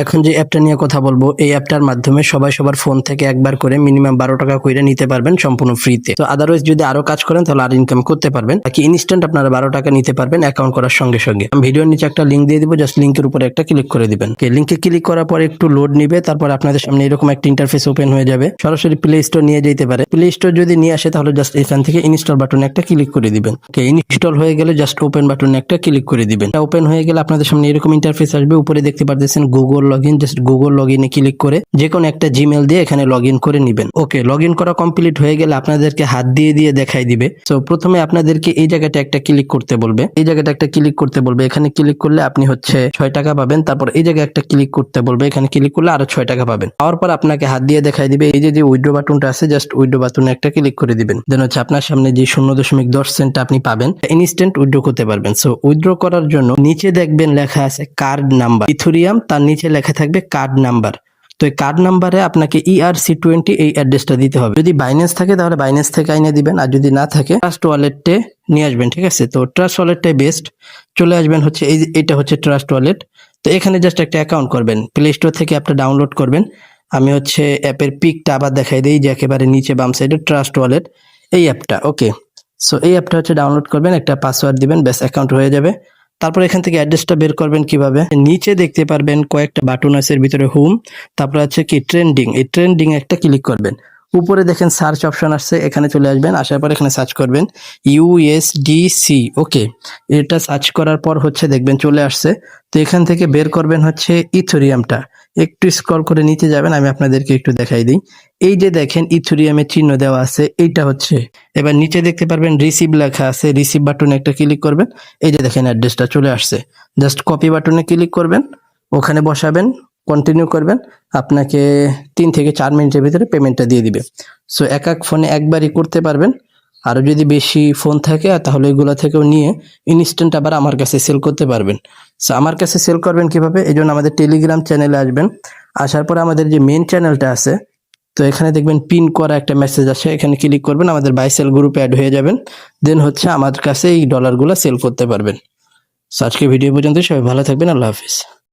এখন যে অ্যাপটা নিয়ে কথা বলবো, এই অ্যাপটার মাধ্যমে সবাই সবার ফোন থেকে একবার করে মিনিমাম 12 টাকা করে নিতে পারবেন সম্পূর্ণ ফ্রিতে। তো আদারওয়াইজ যদি আরো কাজ করেন তাহলে আর ইনকাম করতে পারবেন। বাকি ইনস্ট্যান্ট আপনারা 12 টাকা নিতে পারবেন অ্যাকাউন্ট করার সঙ্গে সঙ্গে। আমি ভিডিওর নিচে একটা লিঙ্ক দিয়ে দিব, জাস্ট লিঙ্কের উপরে একটা ক্লিক করে দিবেন। লিঙ্কে ক্লিক করার পর একটু লোড নিবে, তারপর আপনাদের সামনে এরকম একটা ইন্টারফেস ওপেন হয়ে যাবে। সরাসরি প্লে স্টোর নিয়ে যেতে পারে। প্লে স্টোর যদি নিয়ে আসে তাহলে জাস্ট এখান থেকে ইনস্টল বাটনে একটা ক্লিক করে দিবেন। ইনস্টল হয়ে গেলে জাস্ট ওপেন বাটনে একটা ক্লিক করে দিবেন। ওপেন হয়ে গেলে আপনাদের সামনে এরকম ইন্টারফেস আসবে। উপরে দেখতে পারতেছেন গুগল লগইন, জাস্ট গুগল লগইনে ক্লিক করে যে কোনো একটা জিমেল দিয়ে এখানে লগইন করে নেবেন। ওকে, লগইন করা কমপ্লিট হয়ে গেলে আপনাদেরকে হাত দিয়ে দিয়ে দেখাই দিবে। তো প্রথমে আপনাদেরকে এই জায়গাটা একটা ক্লিক করতে বলবে, এই জায়গাটা একটা ক্লিক করতে বলবে। এখানে ক্লিক করলে আপনি হচ্ছে 6 টাকা পাবেন। তারপর এই জায়গায় একটা ক্লিক করতে বলবে, এখানে ক্লিক করলে আরো 6 টাকা পাবেন। পাওয়ার পর আপনাকে হাত দিয়ে দেখাই দিবে এই যে উইথড্র বাটনটা আছে, জাস্ট উইথড্র বাটনে একটা ক্লিক করে দিবেন। দেন হচ্ছে আপনার সামনে যে 0.10 সেন্ট আপনি পাবেন, ইনস্ট্যান্ট উইথড্র করতে পারবেন। সো উইথড্র করার জন্য নিচে দেখবেন লেখা আছে কার্ড নাম্বার, ইথেরিয়াম, তার নিচে লেখা থাকবে কার্ড নাম্বার। তো এই কার্ড নাম্বারে আপনাকে ERC20 এই অ্যাড্রেসটা দিতে হবে। যদি বাইন্যান্স থাকে তাহলে বাইন্যান্স থেকে আইনে দিবেন, আর যদি না থাকে ট্রাস্ট ওয়ালেটে নিয়ে আসবেন। ঠিক আছে, তো ট্রাস্ট ওয়ালেটটাই বেস্ট। চলে আসবেন হচ্ছে এটা হচ্ছে ট্রাস্ট ওয়ালেট। তো এখানে জাস্ট একটা অ্যাকাউন্ট করবেন, প্লে স্টোর থেকে অ্যাপটা ডাউনলোড করবেন। আমি হচ্ছে অ্যাপের পিকটা আবার দেখাই দিই, যে একেবারে নিচে বাম সাইডে ট্রাস্ট ওয়ালেট এই অ্যাপটা। ওকে, সো এই অ্যাপটা হচ্ছে ডাউনলোড করবেন, একটা পাসওয়ার্ড দিবেন, ব্যাস অ্যাকাউন্ট হয়ে যাবে। তারপর এখান থেকে অ্যাড্রেসটা বের করবেন কিভাবে, নিচে দেখতে পারবেন কয়েকটা বাটন আছে, এর ভিতরে হোম, তারপর আছে কি ট্রেন্ডিং, এই ট্রেন্ডিং একটা ক্লিক করবেন। উপরে দেখেন সার্চ অপশন আসছে, এখানে চলে আসবেন। আসার পর এখানে সার্চ করবেন USDC। ওকে, এটা সার্চ করার পর হচ্ছে দেখবেন চলে আসছে। তো এখান থেকে বের করবেন হচ্ছে ইথেরিয়ামটা। একটু স্ক্রল করে নিচে যাবেন, আমি আপনাদেরকে একটু দেখাই দিই। এই যে দেখেন ইথেরিয়ামের চিহ্ন দেওয়া আছে, এইটা হচ্ছে। এবার নিচে দেখতে পারবেন রিসিভ লেখা আছে, রিসিভ বাটনে একটা ক্লিক করবেন। এই যে দেখেন অ্যাড্রেসটা চলে আসছে, জাস্ট কপি বাটনে ক্লিক করবেন, ওখানে বসাবেন, কন্টিনিউ করবেন। আপনাকে 3 থেকে 4 মিনিটের ভিতরে পেমেন্টটা দিয়ে দিবে। সো এক ফোনে একবারই করতে পারবেন। আরো যদি বেশি ফোন থাকে তাহলে এগুলো থেকেও নিয়ে ইনস্ট্যান্ট আবার আমার কাছে সেল করতে পারবেন। সো আমার কাছে সেল করবেন কিভাবে, এই জন্য আমাদের টেলিগ্রাম চ্যানেলে আসবেন। আসার পর আমাদের যে মেন চ্যানেলটা আছে, তো এখানে দেখবেন পিন করা একটা মেসেজ আছে, এখানে ক্লিক করবেন, আমাদের বাই সেল গ্রুপে অ্যাড হয়ে যাবেন। দেন হচ্ছে আমার কাছে এই ডলারগুলো সেল করতে পারবেন। সো আজকে ভিডিও পর্যন্ত, সবাই ভালো থাকবেন, আল্লাহ হাফিজ।